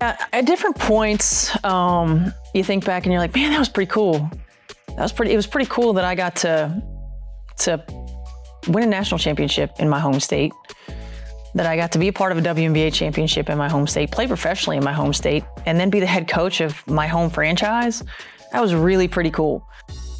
At different points, you think back and you're like, man, that was pretty cool. It was pretty cool that I got to win a national championship in my home state, that I got to be a part of a WNBA championship in my home state, play professionally in my home state, and then be the head coach of my home franchise. That was really pretty cool.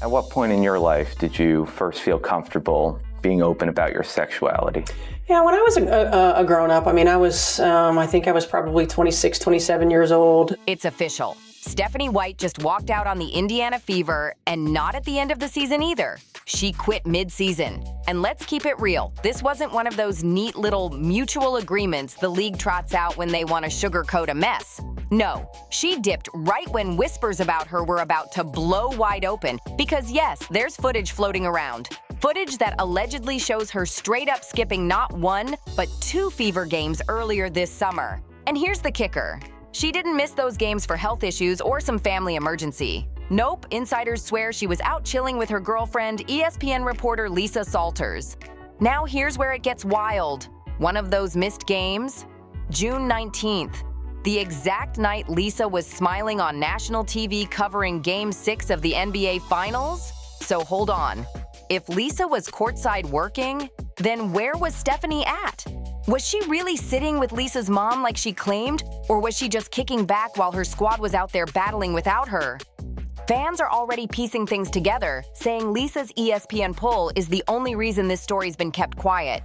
At what point in your life did you first feel comfortable being open about your sexuality? Yeah, when I was a grown-up, I mean, I think I was probably 26, 27 years old. It's official. Stephanie White just walked out on the Indiana Fever, and not at the end of the season either. She quit mid-season. And let's keep it real. This wasn't one of those neat little mutual agreements the league trots out when they want to sugarcoat a mess. No, she dipped right when whispers about her were about to blow wide open, because yes, there's footage floating around. Footage that allegedly shows her straight up skipping not one, but 2 Fever games earlier this summer. And here's the kicker. She didn't miss those games for health issues or some family emergency. Nope, insiders swear she was out chilling with her girlfriend, ESPN reporter Lisa Salters. Now here's where it gets wild. One of those missed games? June 19th. The exact night Lisa was smiling on national TV covering Game 6 of the NBA Finals? So hold on. If Lisa was courtside working, then where was Stephanie at? Was she really sitting with Lisa's mom like she claimed, or was she just kicking back while her squad was out there battling without her? Fans are already piecing things together, saying Lisa's ESPN poll is the only reason this story's been kept quiet.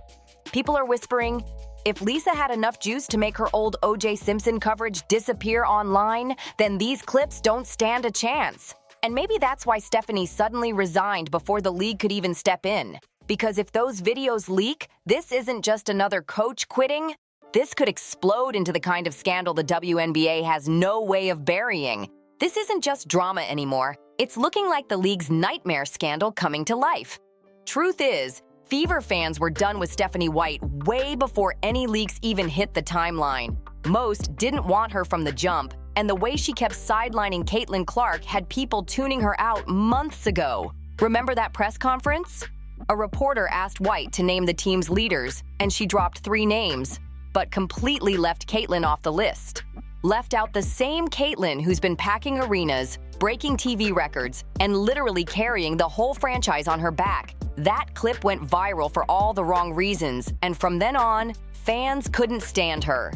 People are whispering, if Lisa had enough juice to make her old O.J. Simpson coverage disappear online, then these clips don't stand a chance. And maybe that's why Stephanie suddenly resigned before the league could even step in. Because if those videos leak, this isn't just another coach quitting. This could explode into the kind of scandal the WNBA has no way of burying. This isn't just drama anymore. It's looking like the league's nightmare scandal coming to life. Truth is, Fever fans were done with Stephanie White way before any leaks even hit the timeline. Most didn't want her from the jump, and the way she kept sidelining Caitlin Clark had people tuning her out months ago. Remember that press conference? A reporter asked White to name the team's leaders, and she dropped 3 names, but completely left Caitlin off the list. Left out the same Caitlin who's been packing arenas, breaking TV records, and literally carrying the whole franchise on her back. That clip went viral for all the wrong reasons, and from then on, fans couldn't stand her.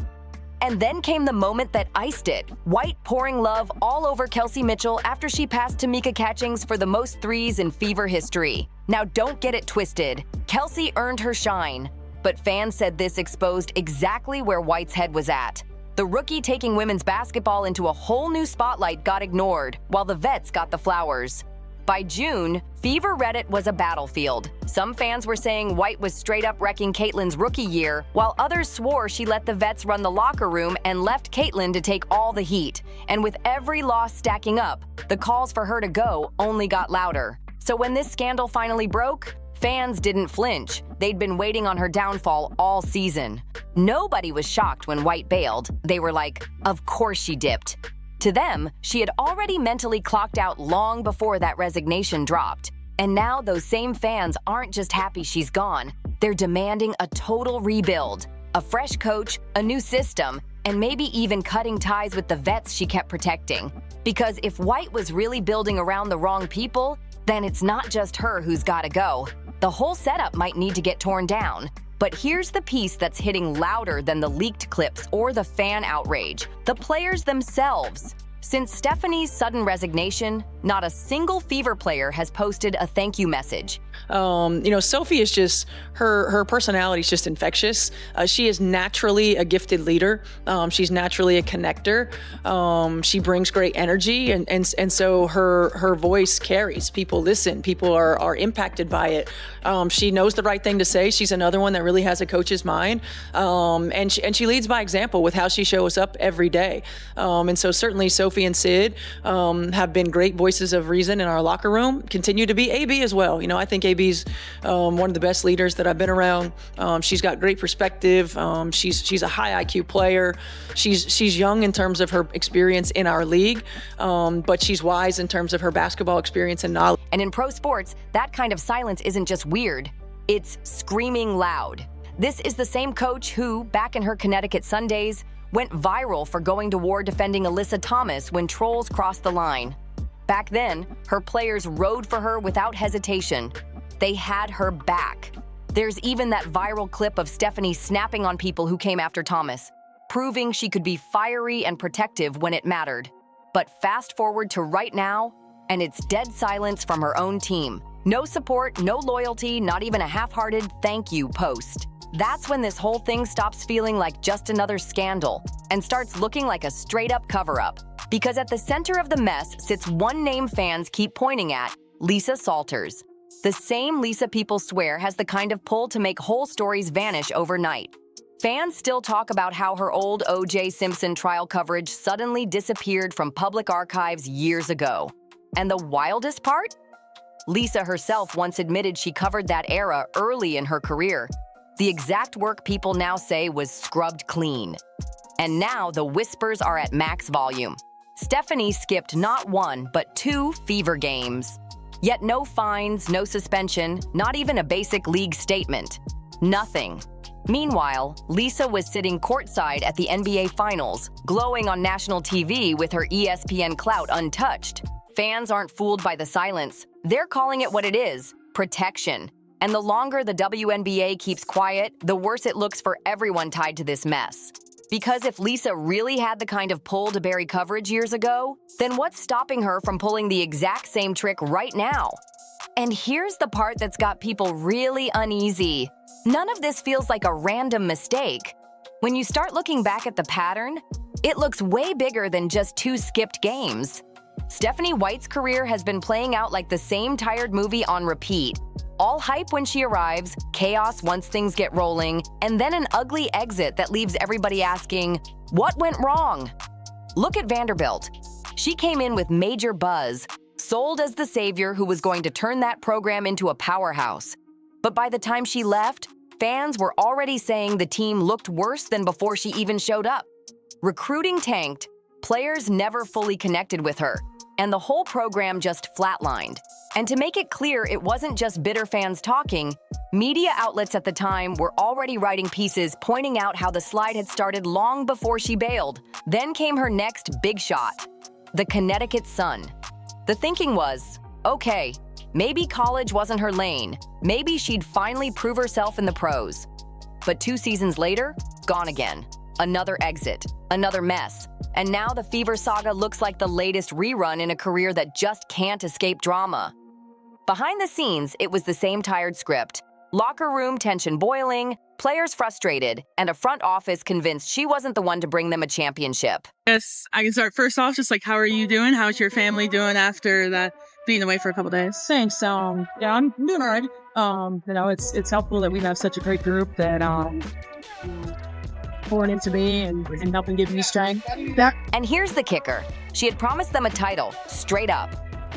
And then came the moment that iced it. White pouring love all over Kelsey Mitchell after she passed Tamika Catchings for the most threes in Fever history. Now don't get it twisted. Kelsey earned her shine, but fans said this exposed exactly where White's head was at. The rookie taking women's basketball into a whole new spotlight got ignored, while the vets got the flowers. By June, Fever Reddit was a battlefield. Some fans were saying White was straight up wrecking Caitlin's rookie year, while others swore she let the vets run the locker room and left Caitlin to take all the heat. And with every loss stacking up, the calls for her to go only got louder. So when this scandal finally broke, fans didn't flinch. They'd been waiting on her downfall all season. Nobody was shocked when White bailed. They were like, of course she dipped. To them, she had already mentally clocked out long before that resignation dropped. And now those same fans aren't just happy she's gone. They're demanding a total rebuild, a fresh coach, a new system, and maybe even cutting ties with the vets she kept protecting. Because if White was really building around the wrong people, then it's not just her who's gotta go. The whole setup might need to get torn down. But here's the piece that's hitting louder than the leaked clips or the fan outrage: the players themselves. Since Stephanie's sudden resignation, not a single Fever player has posted a thank you message. Sophie is just, her personality is just infectious. She is naturally a gifted leader. She's naturally a connector. She brings great energy, and so her voice carries. People listen. People are impacted by it. She knows the right thing to say. She's another one that really has a coach's mind. And she leads by example with how she shows up every day. And so certainly Sophie and Sid have been great voices of reason in our locker room, continue to be. AB as well. I think AB's one of the best leaders that I've been around. She's got great perspective. She's a high IQ player. She's young in terms of her experience in our league, but she's wise in terms of her basketball experience and knowledge. And in pro sports, that kind of silence isn't just weird, it's screaming loud. This is the same coach who, back in her Connecticut Sun days, went viral for going to war defending Alyssa Thomas when trolls crossed the line. Back then, her players rode for her without hesitation. They had her back. There's even that viral clip of Stephanie snapping on people who came after Thomas, proving she could be fiery and protective when it mattered. But fast forward to right now, and it's dead silence from her own team. No support, no loyalty, not even a half-hearted thank you post. That's when this whole thing stops feeling like just another scandal and starts looking like a straight-up cover-up. Because at the center of the mess sits one name fans keep pointing at, Lisa Salters. The same Lisa people swear has the kind of pull to make whole stories vanish overnight. Fans still talk about how her old O.J. Simpson trial coverage suddenly disappeared from public archives years ago. And the wildest part? Lisa herself once admitted she covered that era early in her career. The exact work people now say was scrubbed clean. And now the whispers are at max volume. Stephanie skipped not one, but 2 fever games. Yet no fines, no suspension, not even a basic league statement. Nothing. Meanwhile, Lisa was sitting courtside at the NBA Finals, glowing on national TV with her ESPN clout untouched. Fans aren't fooled by the silence. They're calling it what it is, protection. And the longer the WNBA keeps quiet, the worse it looks for everyone tied to this mess. Because if Lisa really had the kind of pull to bury coverage years ago, then what's stopping her from pulling the exact same trick right now? And here's the part that's got people really uneasy. None of this feels like a random mistake. When you start looking back at the pattern, it looks way bigger than just 2 skipped games. Stephanie White's career has been playing out like the same tired movie on repeat. All hype when she arrives, chaos once things get rolling, and then an ugly exit that leaves everybody asking, what went wrong? Look at Vanderbilt. She came in with major buzz, sold as the savior who was going to turn that program into a powerhouse. But by the time she left, fans were already saying the team looked worse than before she even showed up. Recruiting tanked, players never fully connected with her, and the whole program just flatlined. And to make it clear it wasn't just bitter fans talking, media outlets at the time were already writing pieces pointing out how the slide had started long before she bailed. Then came her next big shot, the Connecticut Sun. The thinking was, okay, maybe college wasn't her lane. Maybe she'd finally prove herself in the pros. But 2 seasons later, gone again. Another exit, another mess. And now the Fever saga looks like the latest rerun in a career that just can't escape drama. Behind the scenes, it was the same tired script. Locker room tension boiling, players frustrated, and a front office convinced she wasn't the one to bring them a championship. Yes, I can start first off, just like, how are you doing? How's your family doing after that being away for a couple days? Thanks. Yeah, I'm doing all right. It's helpful that we have such a great group that pouring into me and helping give me strength. And here's the kicker. She had promised them a title, straight up.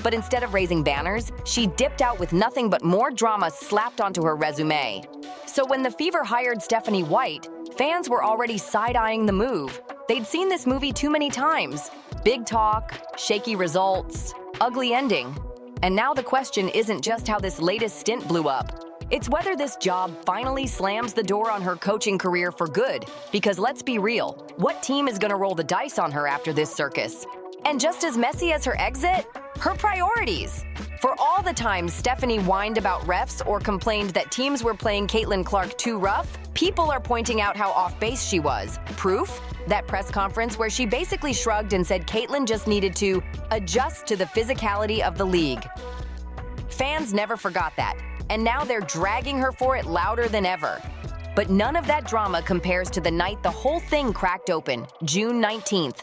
But instead of raising banners, she dipped out with nothing but more drama slapped onto her resume. So when the Fever hired Stephanie White, fans were already side-eyeing the move. They'd seen this movie too many times. Big talk, shaky results, ugly ending. And now the question isn't just how this latest stint blew up. It's whether this job finally slams the door on her coaching career for good. Because let's be real, what team is gonna roll the dice on her after this circus? And just as messy as her exit, her priorities. For all the times Stephanie whined about refs or complained that teams were playing Caitlin Clark too rough, people are pointing out how off base she was. Proof? That press conference where she basically shrugged and said Caitlin just needed to adjust to the physicality of the league. Fans never forgot that, and now they're dragging her for it louder than ever. But none of that drama compares to the night the whole thing cracked open, June 19th.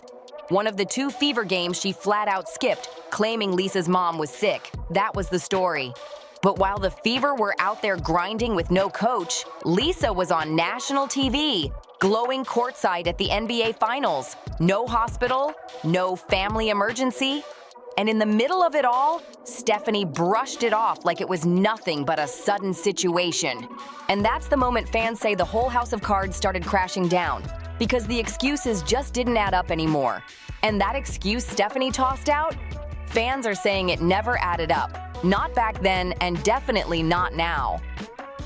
One of the 2 Fever games she flat out skipped, claiming Lisa's mom was sick. That was the story. But while the Fever were out there grinding with no coach, Lisa was on national TV, glowing courtside at the NBA Finals. No hospital, no family emergency. And in the middle of it all, Stephanie brushed it off like it was nothing but a sudden situation. And that's the moment fans say the whole house of cards started crashing down. Because the excuses just didn't add up anymore. And that excuse Stephanie tossed out? Fans are saying it never added up. Not back then, and definitely not now.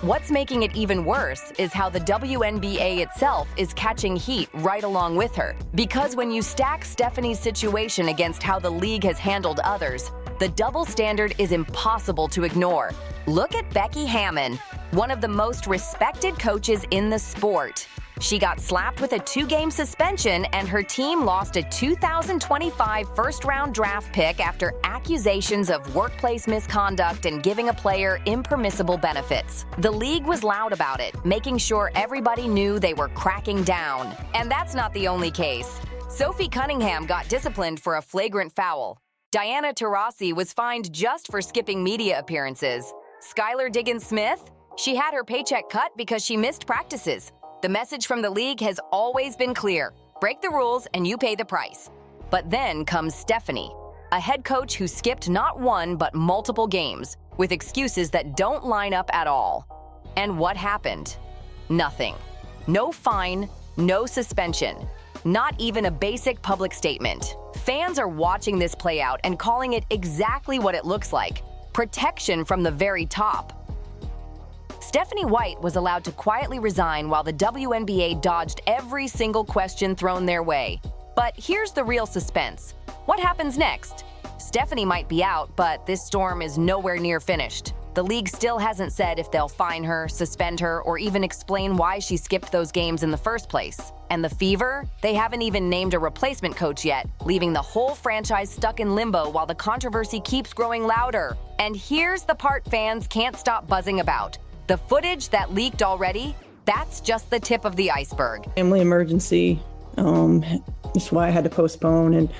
What's making it even worse is how the WNBA itself is catching heat right along with her. Because when you stack Stephanie's situation against how the league has handled others, the double standard is impossible to ignore. Look at Becky Hammon, one of the most respected coaches in the sport. She got slapped with a 2-game suspension, and her team lost a 2025 first-round draft pick after accusations of workplace misconduct and giving a player impermissible benefits. The league was loud about it, making sure everybody knew they were cracking down. And that's not the only case. Sophie Cunningham got disciplined for a flagrant foul. Diana Taurasi was fined just for skipping media appearances. Skylar Diggins-Smith? She had her paycheck cut because she missed practices. The message from the league has always been clear. Break the rules and you pay the price. But then comes Stephanie, a head coach who skipped not one but multiple games, with excuses that don't line up at all. And what happened? Nothing. No fine, no suspension. Not even a basic public statement. Fans are watching this play out and calling it exactly what it looks like: protection from the very top. Stephanie White was allowed to quietly resign while the WNBA dodged every single question thrown their way. But here's the real suspense. What happens next? Stephanie might be out, but this storm is nowhere near finished. The league still hasn't said if they'll fine her, suspend her, or even explain why she skipped those games in the first place. And the Fever? They haven't even named a replacement coach yet, leaving the whole franchise stuck in limbo while the controversy keeps growing louder. And here's the part fans can't stop buzzing about. The footage that leaked already, that's just the tip of the iceberg. Family emergency. That's why I had to postpone, and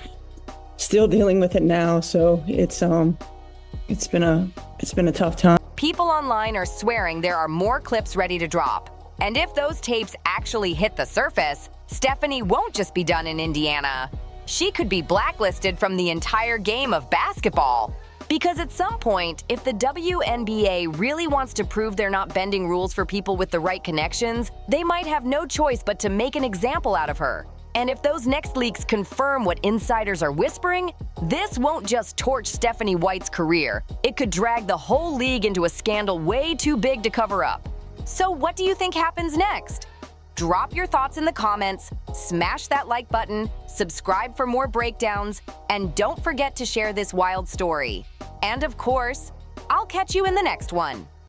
still dealing with it now. So it's been a tough time. People online are swearing there are more clips ready to drop. And if those tapes actually hit the surface, Stephanie won't just be done in Indiana. She could be blacklisted from the entire game of basketball. Because at some point, if the WNBA really wants to prove they're not bending rules for people with the right connections, they might have no choice but to make an example out of her. And if those next leaks confirm what insiders are whispering, this won't just torch Stephanie White's career. It could drag the whole league into a scandal way too big to cover up. So what do you think happens next? Drop your thoughts in the comments, smash that like button, subscribe for more breakdowns, and don't forget to share this wild story. And of course, I'll catch you in the next one.